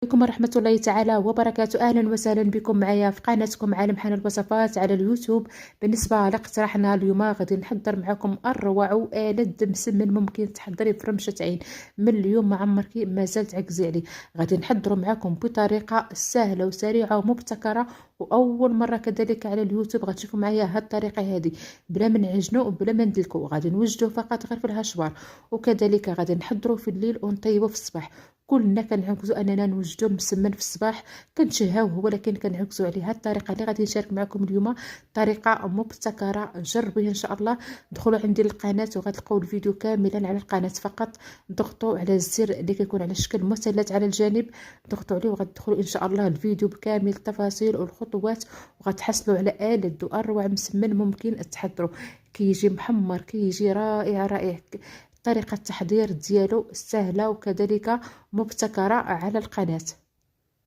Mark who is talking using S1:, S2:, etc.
S1: عليكم ورحمة الله تعالى وبركاته. أهلا وسهلا بكم معايا في قناتكم عالم حان الوصفات على اليوتيوب. بالنسبة لاقتراحنا اليوم غادي نحضر معكم أروع وألذ مسمن ممكن تحضري في رمشة عين. من اليوم ما عمركي مازال تعكزي عليه. غادي نحضروا معكم بطريقة سهلة وسريعة ومبتكرة، وأول مرة كذلك على اليوتيوب غتشوفوا معايا هاد الطريقة هذه بلا ما نعجنوا وبلا ما ندلكوا. غادي نوجدوا فقط غير في الهشوار، وكذلك غادي نحضروا في الليل ونطيبوا في الصباح. كلنا كنعكزوا اننا نوجدوا المسمن في الصباح كنتشهاوه، ولكن كنعكزوا عليه. هاد الطريقه اللي غادي نشارك معكم اليوم طريقه مبتكره، جربوها ان شاء الله. دخلوا عندي للقناه وغتلقاو الفيديو كاملا على القناه، فقط ضغطوا على الزر اللي كيكون على شكل مثلث على الجانب، ضغطوا عليه وغتدخلوا ان شاء الله الفيديو بكامل التفاصيل والخطوات، وغتحصلوا على آلة واروع مسمن ممكن تحضروا. كيجي محمر، كيجي رائع رائع. طريقة التحضير ديالو سهلة وكذلك مبتكرة على القناة.